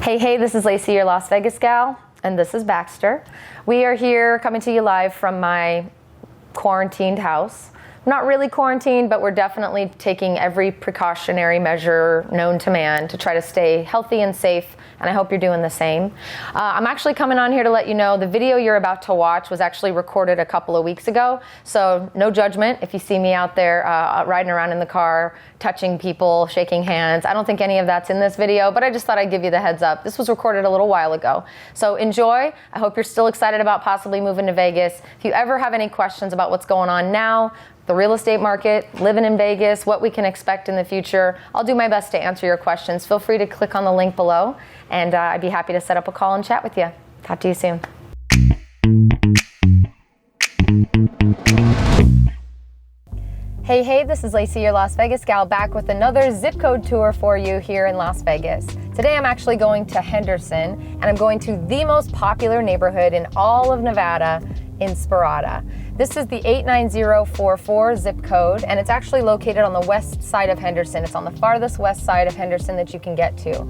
Hey, this is Lacey, your Las Vegas gal, and this is Baxter. We are here coming to you live from my quarantined house. Not really quarantined, but we're definitely taking every precautionary measure known to man to try to stay healthy and safe, and I hope you're doing the same. I'm actually coming on here to let you know the video you're about to watch was actually recorded a couple of weeks ago, so no judgment if you see me out there riding around in the car, touching people, shaking hands. I don't think any of that's in this video, but I just thought I'd give you the heads up. This was recorded a little while ago. So enjoy. I hope you're still excited about possibly moving to Vegas. If you ever have any questions about what's going on now, the real estate market, living in Vegas, what we can expect in the future, I'll do my best to answer your questions. Feel free to click on the link below, and I'd be happy to set up a call and chat with you. Talk to you soon. Hey, this is Lacey, your Las Vegas gal, back with another zip code tour for you here in Las Vegas. Today I'm actually going to Henderson, and I'm going to the most popular neighborhood in all of Nevada, Inspirada. This is the 89044 zip code, and it's actually located on the west side of Henderson. It's on the farthest west side of Henderson that you can get to.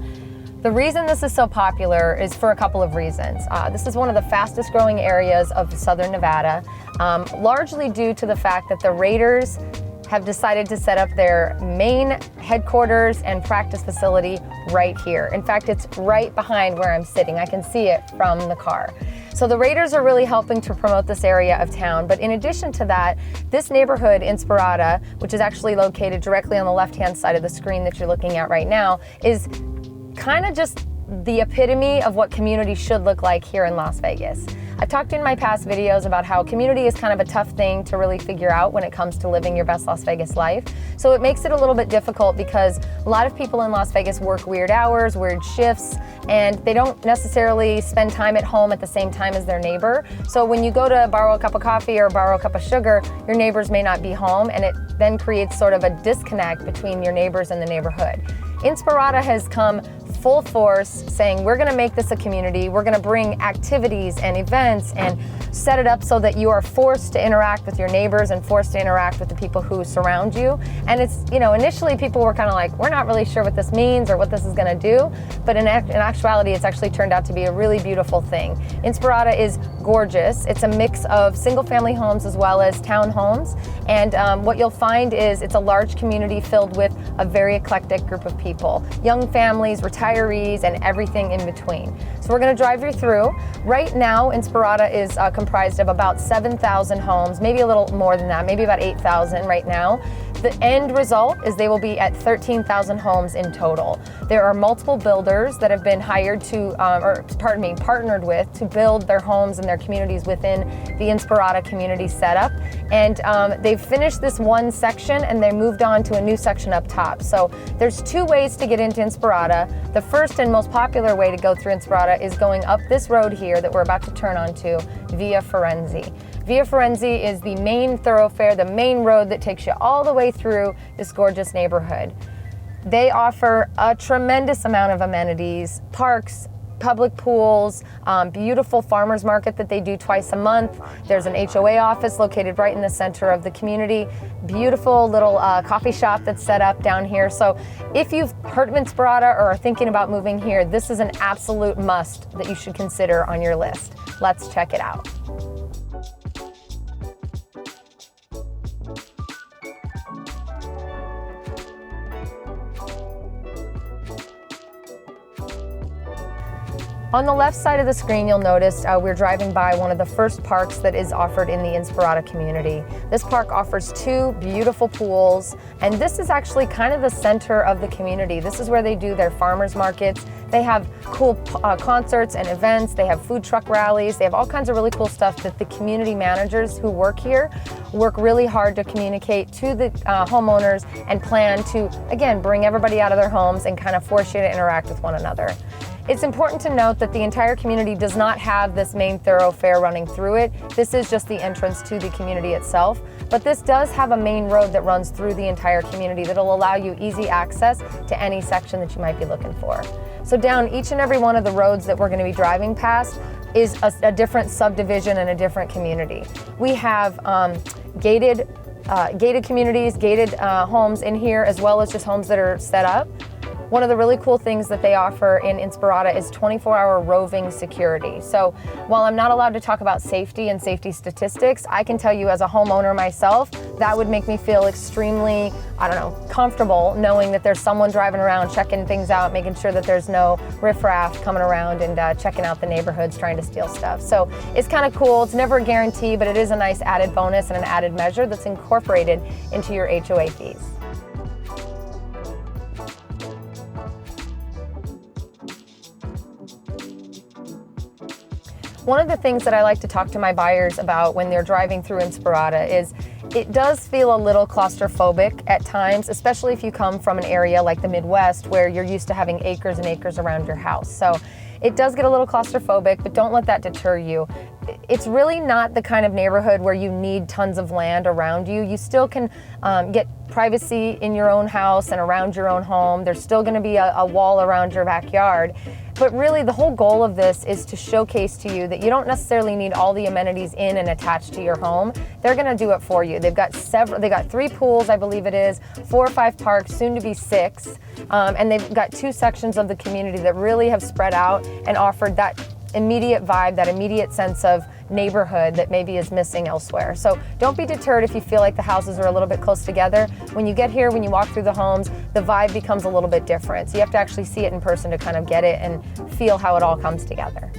The reason this is so popular is for a couple of reasons. This is one of the fastest growing areas of southern Nevada, largely due to the fact that the Raiders have decided to set up their main headquarters and practice facility right here. In fact, it's right behind where I'm sitting. I can see it from the car. So the Raiders are really helping to promote this area of town. But in addition to that, this neighborhood, Inspirada, which is actually located directly on the left-hand side of the screen that you're looking at right now, is kind of just the epitome of what community should look like here in Las Vegas. I've talked in my past videos about how community is kind of a tough thing to really figure out when it comes to living your best Las Vegas life. So it makes it a little bit difficult because a lot of people in Las Vegas work weird hours, weird shifts, and they don't necessarily spend time at home at the same time as their neighbor. So when you go to borrow a cup of coffee or borrow a cup of sugar, your neighbors may not be home, and it then creates sort of a disconnect between your neighbors and the neighborhood. Inspirada has come full force saying we're going to make this a community, we're going to bring activities and events and set it up so that you are forced to interact with your neighbors and forced to interact with the people who surround you. And it's, initially people were kind of like, we're not really sure what this means or what this is going to do, but in actuality it's actually turned out to be a really beautiful thing. Inspirada is gorgeous. It's a mix of single family homes as well as townhomes, and what you'll find is it's a large community filled with a very eclectic group of people, young families, retirees, and everything in between. So we're going to drive you through. Right now, Inspirada is comprised of about 7,000 homes, maybe a little more than that, maybe about 8,000 right now. The end result is they will be at 13,000 homes in total. There are multiple builders that have been hired to, partnered with to build their homes and their communities within the Inspirada community setup. And they've finished this one section and they moved on to a new section up top. So there's two ways to get into Inspirada. The first and most popular way to go through Inspirada is going up this road here that we're about to turn onto via Firenze. Via Firenze is the main thoroughfare, the main road that takes you all the way through this gorgeous neighborhood. They offer a tremendous amount of amenities, parks, public pools, beautiful farmers market that they do twice a month. There's an HOA office located right in the center of the community. Beautiful little coffee shop that's set up down here. So if you've heard of Inspirada or are thinking about moving here, this is an absolute must that you should consider on your list. Let's check it out. On the left side of the screen, you'll notice we're driving by one of the first parks that is offered in the Inspirada community. This park offers two beautiful pools, and this is actually kind of the center of the community. This is where they do their farmers markets. They have cool concerts and events. They have food truck rallies. They have all kinds of really cool stuff that the community managers who work here work really hard to communicate to the homeowners and plan to, again, bring everybody out of their homes and kind of force you to interact with one another. It's important to note that the entire community does not have this main thoroughfare running through it. This is just the entrance to the community itself, but this does have a main road that runs through the entire community that'll allow you easy access to any section that you might be looking for. So down each and every one of the roads that we're going to be driving past is a different subdivision and a different community. We have gated communities, gated homes in here, as well as just homes that are set up. One of the really cool things that they offer in Inspirada is 24-hour roving security. So while I'm not allowed to talk about safety and safety statistics, I can tell you as a homeowner myself, that would make me feel extremely, comfortable knowing that there's someone driving around, checking things out, making sure that there's no riffraff coming around and checking out the neighborhoods, trying to steal stuff. So it's kind of cool. It's never a guarantee, but it is a nice added bonus and an added measure that's incorporated into your HOA fees. One of the things that I like to talk to my buyers about when they're driving through Inspirada is it does feel a little claustrophobic at times, especially if you come from an area like the Midwest where you're used to having acres and acres around your house. So it does get a little claustrophobic, but don't let that deter you. It's really not the kind of neighborhood where you need tons of land around you. You still can get privacy in your own house and around your own home. There's still going to be a wall around your backyard. But really, the whole goal of this is to showcase to you that you don't necessarily need all the amenities in and attached to your home. They're going to do it for you. They've got 3 pools, I believe it is, 4 or 5 parks, soon to be 6. And they've got 2 sections of the community that really have spread out and offered that immediate vibe, that immediate sense of neighborhood that maybe is missing elsewhere. So don't be deterred if you feel like the houses are a little bit close together. When you get here, when you walk through the homes, the vibe becomes a little bit different. So you have to actually see it in person to kind of get it and feel how it all comes together.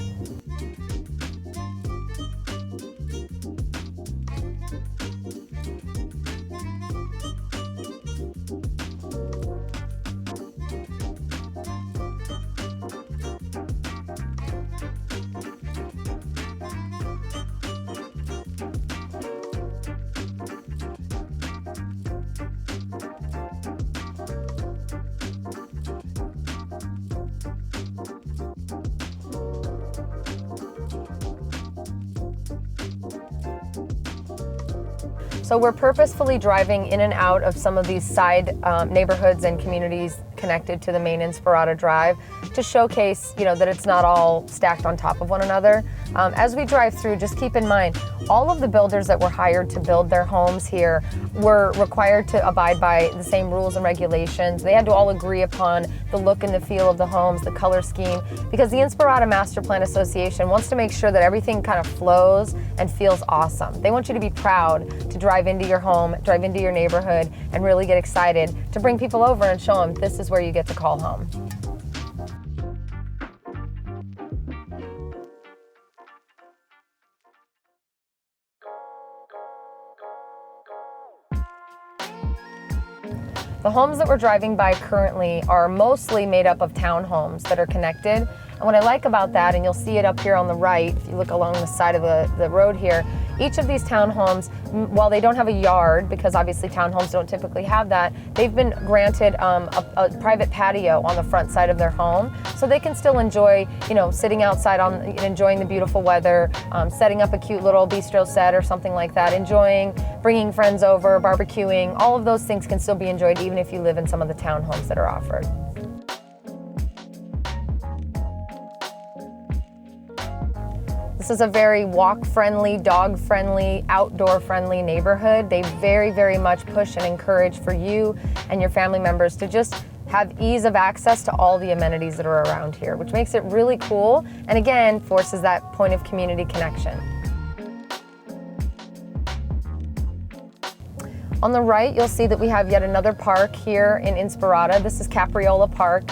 So we're purposefully driving in and out of some of these side neighborhoods and communities connected to the main Inspirada Drive to showcase, that it's not all stacked on top of one another. As we drive through, just keep in mind, all of the builders that were hired to build their homes here were required to abide by the same rules and regulations. They had to all agree upon the look and the feel of the homes, the color scheme, because the Inspirada Master Plan Association wants to make sure that everything kind of flows and feels awesome. They want you to be proud to drive into your home, drive into your neighborhood, and really get excited to bring people over and show them this is where you get to call home. The homes that we're driving by currently are mostly made up of townhomes that are connected. And what I like about that, and you'll see it up here on the right, if you look along the side of the road here, each of these townhomes, while they don't have a yard, because obviously townhomes don't typically have that, they've been granted a private patio on the front side of their home, so they can still enjoy, sitting outside enjoying the beautiful weather, setting up a cute little bistro set or something like that, bringing friends over, barbecuing. All of those things can still be enjoyed even if you live in some of the townhomes that are offered. This is a very walk-friendly, dog-friendly, outdoor-friendly neighborhood. They very, very much push and encourage for you and your family members to just have ease of access to all the amenities that are around here, which makes it really cool and again, forces that point of community connection. On the right, you'll see that we have yet another park here in Inspirada. This is Capri Ola Park.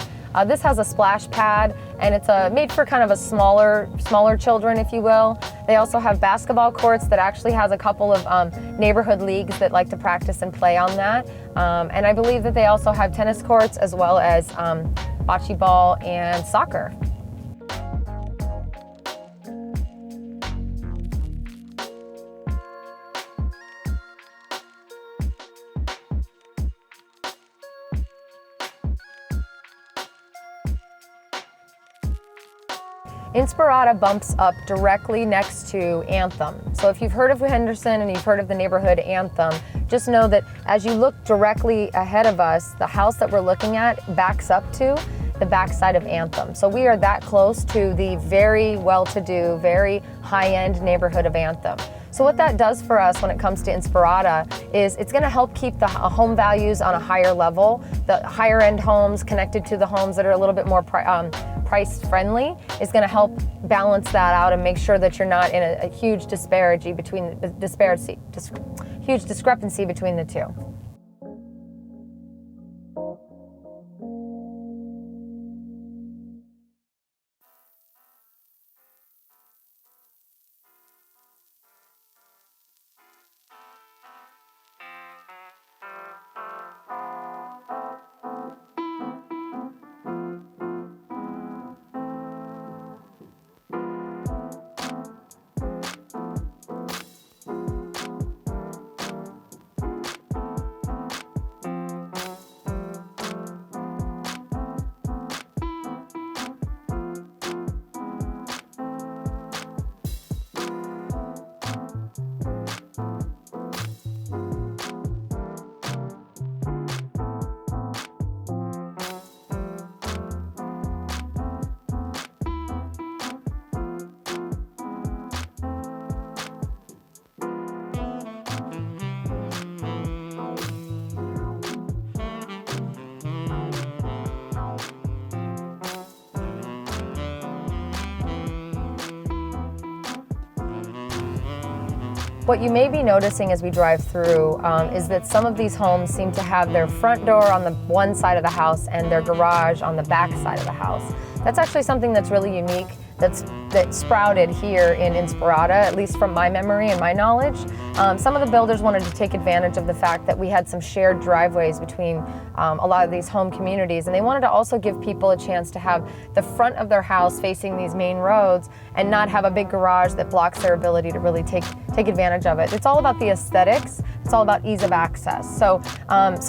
This has a splash pad, and it's made for kind of a smaller children, if you will. They also have basketball courts that actually has a couple of neighborhood leagues that like to practice and play on that. And I believe that they also have tennis courts as well as bocce ball and soccer. Inspirada bumps up directly next to Anthem. So if you've heard of Henderson and you've heard of the neighborhood Anthem, just know that as you look directly ahead of us, the house that we're looking at backs up to the backside of Anthem. So we are that close to the very well-to-do, very high-end neighborhood of Anthem. So what that does for us when it comes to Inspirada is it's going to help keep the home values on a higher level. The higher end homes connected to the homes that are a little bit more price friendly is going to help balance that out and make sure that you're not in a huge discrepancy between the two. What you may be noticing as we drive through is that some of these homes seem to have their front door on the one side of the house and their garage on the back side of the house. That's actually something that's really unique that sprouted here in Inspirada, at least from my memory and my knowledge. Some of the builders wanted to take advantage of the fact that we had some shared driveways between a lot of these home communities, and they wanted to also give people a chance to have the front of their house facing these main roads and not have a big garage that blocks their ability to really take advantage of it. It's all about the aesthetics. It's all about ease of access. So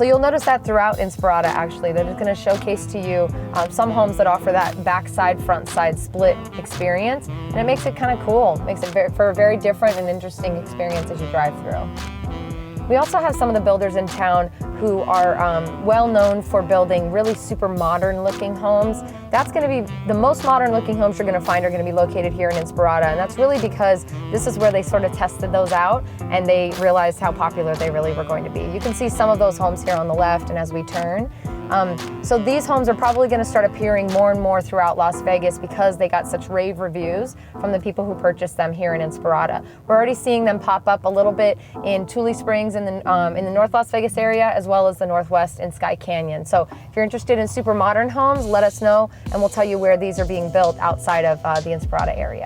you'll notice that throughout Inspirada, actually, that it's going to showcase to you some homes that offer that backside, front side split experience, and it makes it kind of cool. Makes it for a very different and interesting experience as you drive through. We also have some of the builders in town who are well known for building really super modern looking homes. That's going to be the most modern looking homes you're going to find are going to be located here in Inspirada, and that's really because this is where they sort of tested those out and they realized how popular they really were going to be. You can see some of those homes here on the left and as we turn. So these homes are probably going to start appearing more and more throughout Las Vegas because they got such rave reviews from the people who purchased them here in Inspirada. We're already seeing them pop up a little bit in Tule Springs in the North Las Vegas area, as well as the Northwest in Sky Canyon. So if you're interested in super modern homes, let us know and we'll tell you where these are being built outside of the Inspirada area.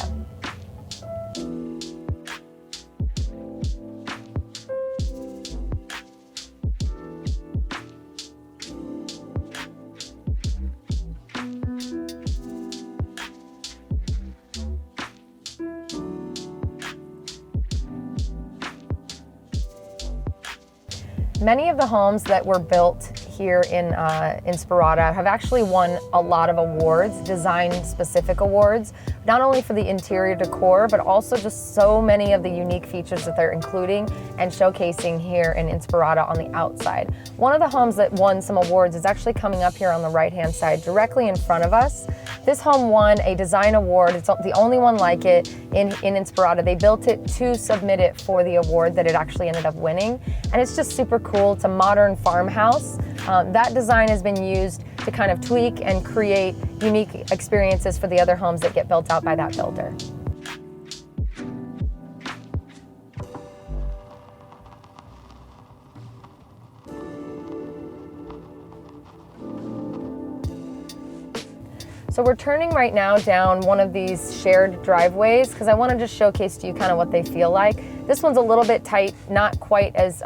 Many of the homes that were built here in Inspirada have actually won a lot of awards, design-specific awards, not only for the interior decor, but also just so many of the unique features that they're including and showcasing here in Inspirada on the outside. One of the homes that won some awards is actually coming up here on the right-hand side, directly in front of us. This home won a design award. It's the only one like it in Inspirada. They built it to submit it for the award that it actually ended up winning. And it's just super cool. It's a modern farmhouse. That design has been used to kind of tweak and create unique experiences for the other homes that get built out by that builder. So we're turning right now down one of these shared driveways because I want to just showcase to you kind of what they feel like. This one's a little bit tight, not quite as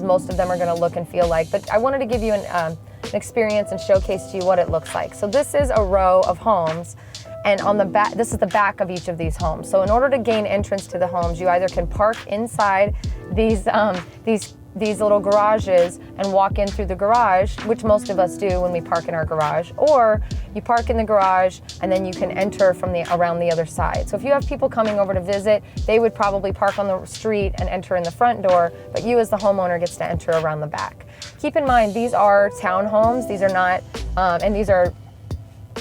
most of them are going to look and feel like, but I wanted to give you an experience and showcase to you what it looks like. So this is a row of homes, and on the back, this is the back of each of these homes. So in order to gain entrance to the homes, you either can park inside these little garages and walk in through the garage, which most of us do when we park in our garage, or you park in the garage and then you can enter from around the other side. So if you have people coming over to visit, they would probably park on the street and enter in the front door, but you as the homeowner gets to enter around the back. Keep in mind, these are townhomes. These are not, and these are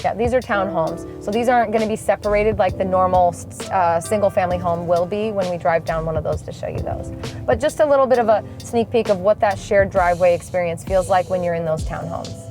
Yeah, these are townhomes. So these aren't going to be separated like the normal single family home will be when we drive down one of those to show you those. But just a little bit of a sneak peek of what that shared driveway experience feels like when you're in those townhomes.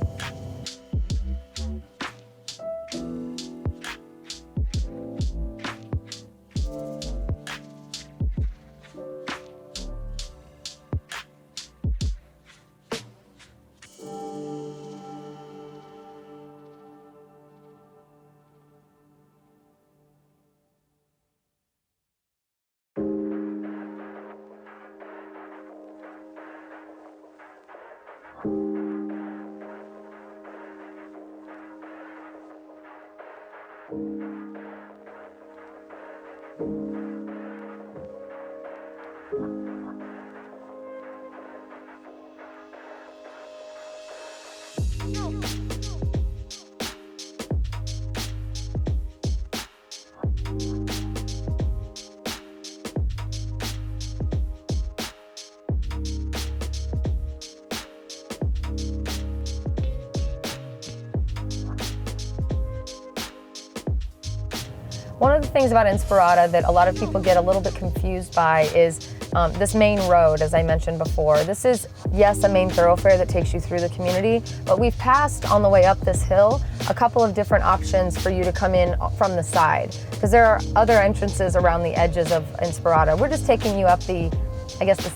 One of the things about Inspirada that a lot of people get a little bit confused by is this main road, as I mentioned before. This is, yes, a main thoroughfare that takes you through the community, but we've passed on the way up this hill a couple of different options for you to come in from the side, because there are other entrances around the edges of Inspirada. We're just taking you up the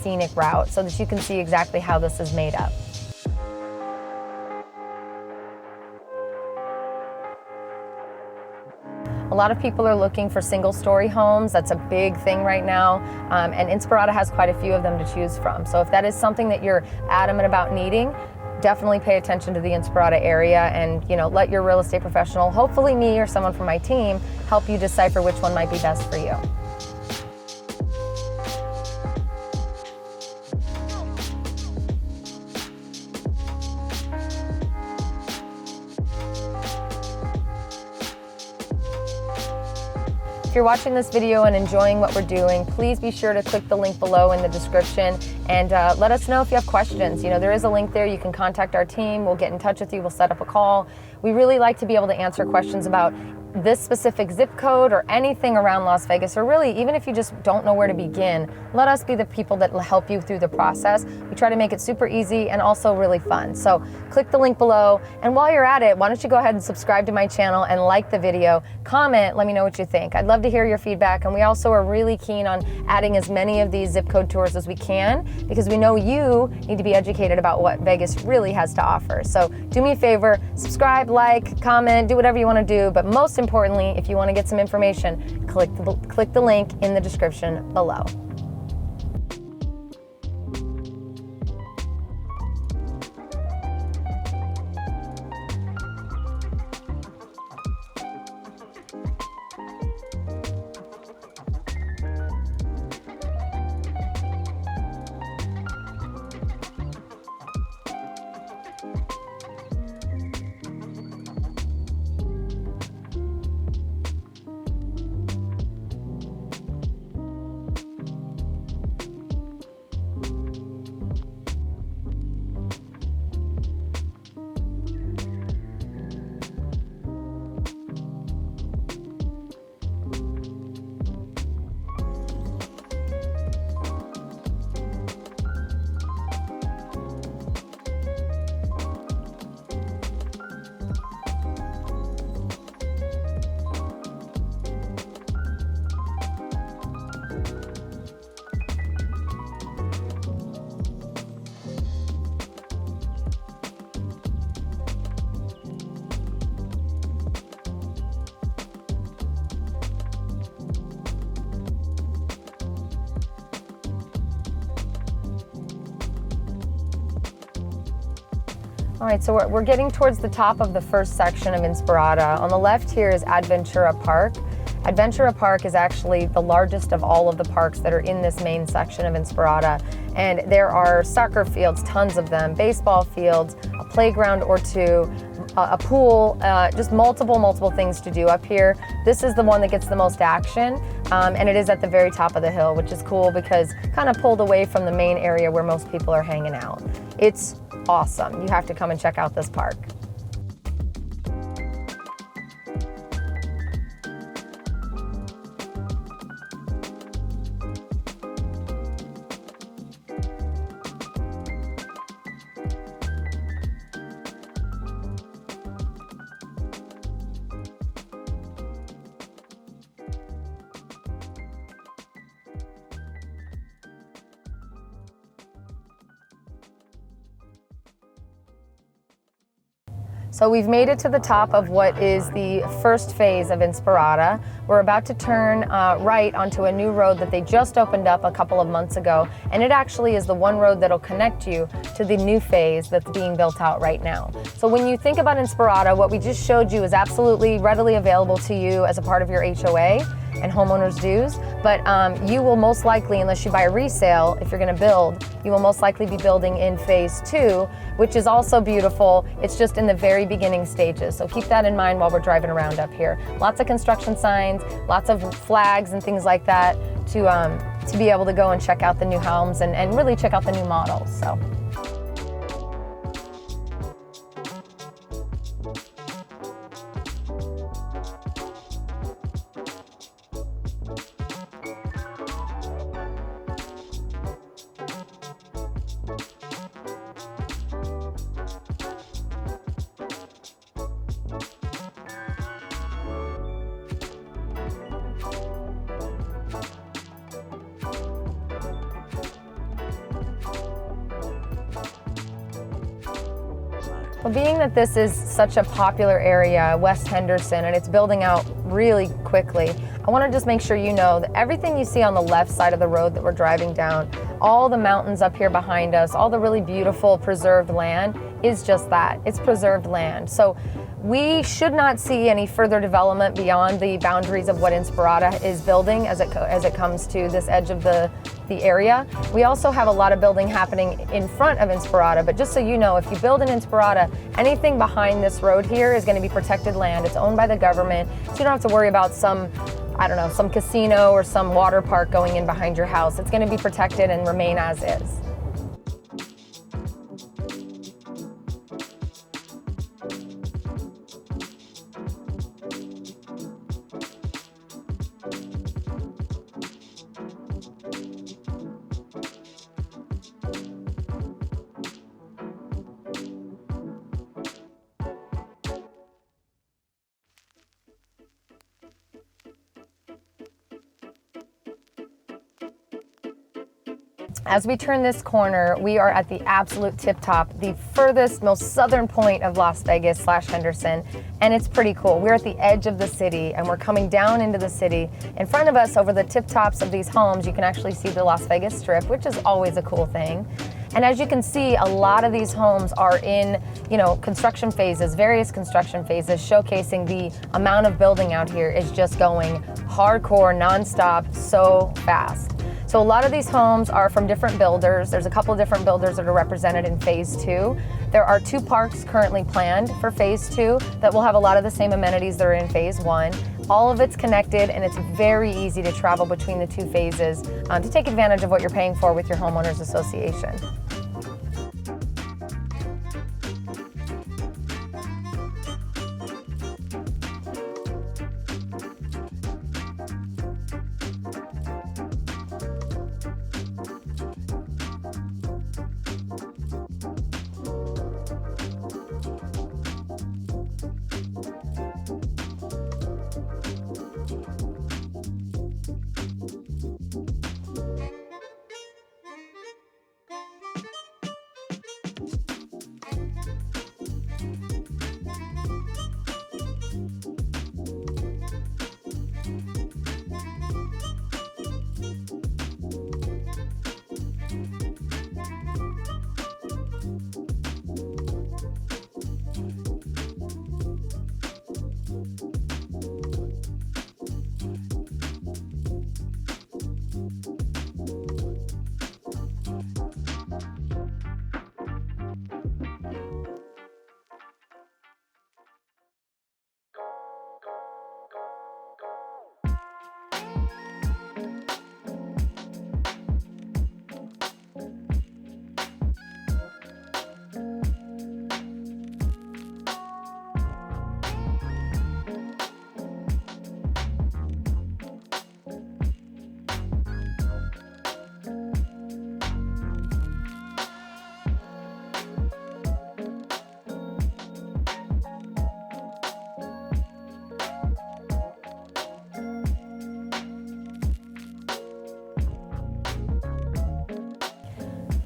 scenic route so that you can see exactly how this is made up. A lot of people are looking for single-story homes. That's a big thing right now, and Inspirada has quite a few of them to choose from. So if that is something that you're adamant about needing, definitely pay attention to the Inspirada area and let your real estate professional, hopefully me or someone from my team, help you decipher which one might be best for you. If you're watching this video and enjoying what we're doing, please be sure to click the link below in the description and let us know if you have questions. There is a link there. You can contact our team. We'll get in touch with you. We'll set up a call. We really like to be able to answer questions about this specific zip code or anything around Las Vegas, or really even if you just don't know where to begin, let us be the people that will help you through the process. We try to make it super easy and also really fun. So click the link below, and while you're at it, why don't you go ahead and subscribe to my channel and like the video, comment, let me know what you think. I'd love to hear your feedback, and we also are really keen on adding as many of these zip code tours as we can, because we know you need to be educated about what Vegas really has to offer. So do me a favor, subscribe, like, comment, do whatever you want to do, but most importantly, if you want to get some information, click the link in the description below. All right, so we're getting towards the top of the first section of Inspirada. On the left here is Ventura Park. Ventura Park is actually the largest of all of the parks that are in this main section of Inspirada. And there are soccer fields, tons of them, baseball fields, a playground or two, a pool, just multiple things to do up here. This is the one that gets the most action, and it is at the very top of the hill, which is cool because kind of pulled away from the main area where most people are hanging out. It's awesome. You have to come and check out this park. So we've made it to the top of what is the first phase of Inspirada. We're about to turn right onto a new road that they just opened up a couple of months ago, and it actually is the one road that'll connect you to the new phase that's being built out right now. So when you think about Inspirada, what we just showed you is absolutely readily available to you as a part of your HOA and homeowners dues, but you will most likely, unless you buy a resale, if you're going to build, you will most likely be building in phase 2, which is also beautiful. It's just in the very beginning stages, so keep that in mind while we're driving around up here. Lots of construction signs, lots of flags and things like that to be able to go and check out the new homes and really check out the new models. So. Well, being that this is such a popular area, West Henderson, and it's building out really quickly, I want to just make sure you know that everything you see on the left side of the road that we're driving down, all the mountains up here behind us, all the really beautiful preserved land is just that. It's preserved land. So we should not see any further development beyond the boundaries of what Inspirada is building as it comes to this edge of the area. We also have a lot of building happening in front of Inspirada, but just so you know, if you build in Inspirada, anything behind this road here is going to be protected land. It's owned by the government, so you don't have to worry about some casino or some water park going in behind your house. It's going to be protected and remain as is. As we turn this corner, we are at the absolute tip top, the furthest, most southern point of Las Vegas / Henderson, and it's pretty cool. We're at the edge of the city, and we're coming down into the city. In front of us, over the tip tops of these homes, you can actually see the Las Vegas Strip, which is always a cool thing. And as you can see, a lot of these homes are in, construction phases, various construction phases, showcasing the amount of building out here is just going hardcore, nonstop, so fast. So a lot of these homes are from different builders. There's a couple of different builders that are represented in phase 2. There are 2 parks currently planned for phase 2 that will have a lot of the same amenities that are in phase 1. All of it's connected, and it's very easy to travel between the 2 phases to take advantage of what you're paying for with your homeowners association.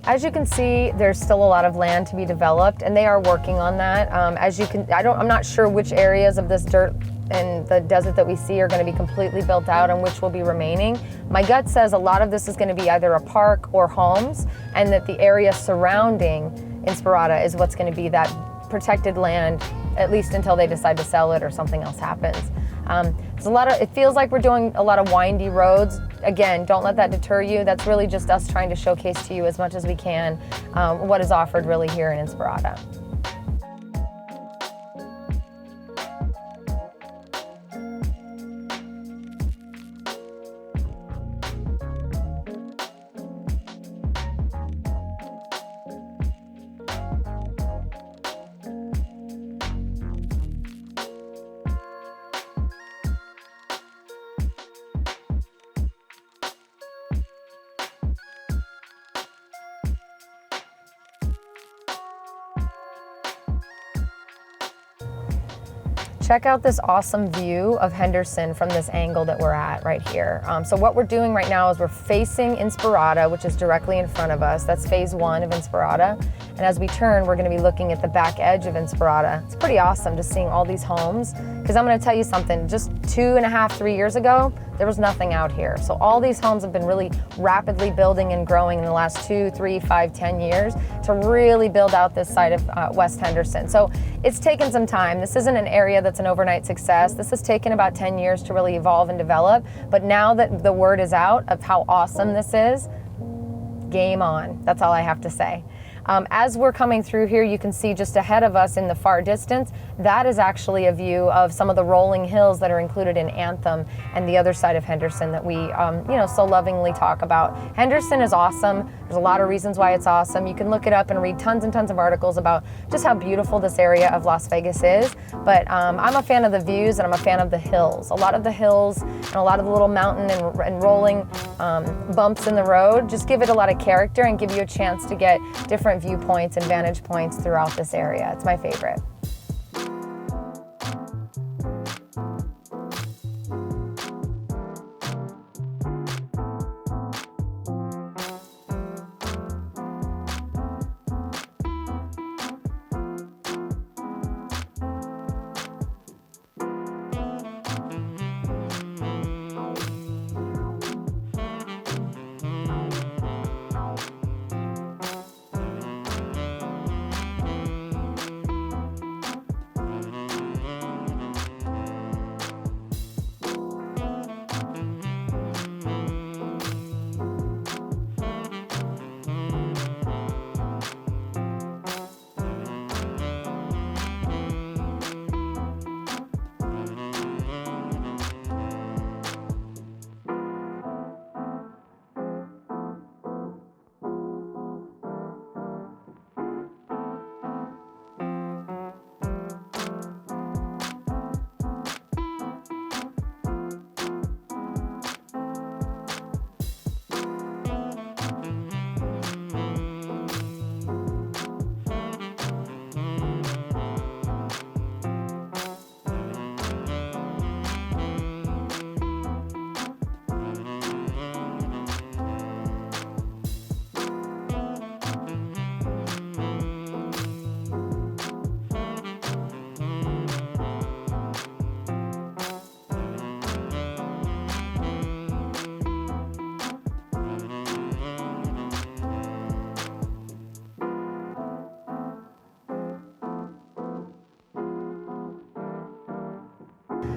As you can see, there's still a lot of land to be developed, and they are working on that. I'm not sure which areas of this dirt and the desert that we see are going to be completely built out and which will be remaining. My gut says a lot of this is going to be either a park or homes, and that the area surrounding Inspirada is what's going to be that protected land, at least until they decide to sell it or something else happens. It feels like we're doing a lot of windy roads. Again, don't let that deter you. That's really just us trying to showcase to you as much as we can what is offered really here in Inspirada. Check out this awesome view of Henderson from this angle that we're at right here. So what we're doing right now is we're facing Inspirada, which is directly in front of us. That's phase 1 of Inspirada. And as we turn, we're going to be looking at the back edge of Inspirada. It's pretty awesome just seeing all these homes, because I'm going to tell you something, just 2.5, 3 years ago, there was nothing out here. So all these homes have been really rapidly building and growing in the last 2, 3, 5, 10 years to really build out this side of West Henderson. So it's taken some time. This isn't an area that's an overnight success. This has taken about 10 years to really evolve and develop. But now that the word is out of how awesome this is, game on. That's all I have to say. As we're coming through here, you can see just ahead of us in the far distance, that is actually a view of some of the rolling hills that are included in Anthem and the other side of Henderson that we so lovingly talk about. Henderson is awesome. There's a lot of reasons why it's awesome. You can look it up and read tons and tons of articles about just how beautiful this area of Las Vegas is. But I'm a fan of the views, and I'm a fan of the hills. A lot of the hills and a lot of the little mountain and rolling bumps in the road just give it a lot of character and give you a chance to get different viewpoints and vantage points throughout this area. It's my favorite.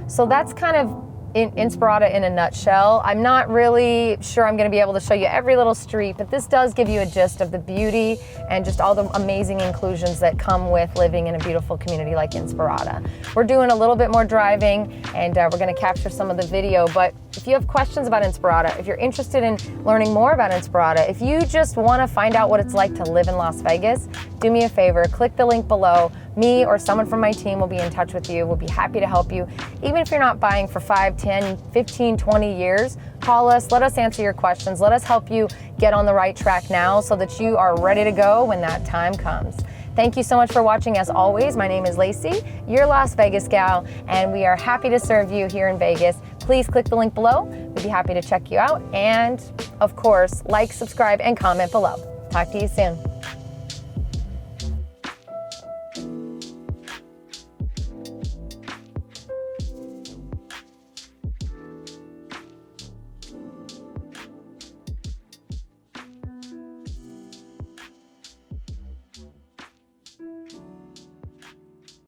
So that's kind of Inspirada in a nutshell. I'm not really sure I'm going to be able to show you every little street, but this does give you a gist of the beauty and just all the amazing inclusions that come with living in a beautiful community like Inspirada. We're doing a little bit more driving, and we're going to capture some of the video, but if you have questions about Inspirada, if you're interested in learning more about Inspirada, if you just want to find out what it's like to live in Las Vegas, do me a favor, click the link below. Me or someone from my team will be in touch with you. We'll be happy to help you. Even if you're not buying for 5, 10, 15, 20 years, call us, let us answer your questions. Let us help you get on the right track now so that you are ready to go when that time comes. Thank you so much for watching. As always, my name is Lacey, your Las Vegas gal, and we are happy to serve you here in Vegas. Please click the link below. We'd be happy to check you out. And of course, like, subscribe, and comment below. Talk to you soon.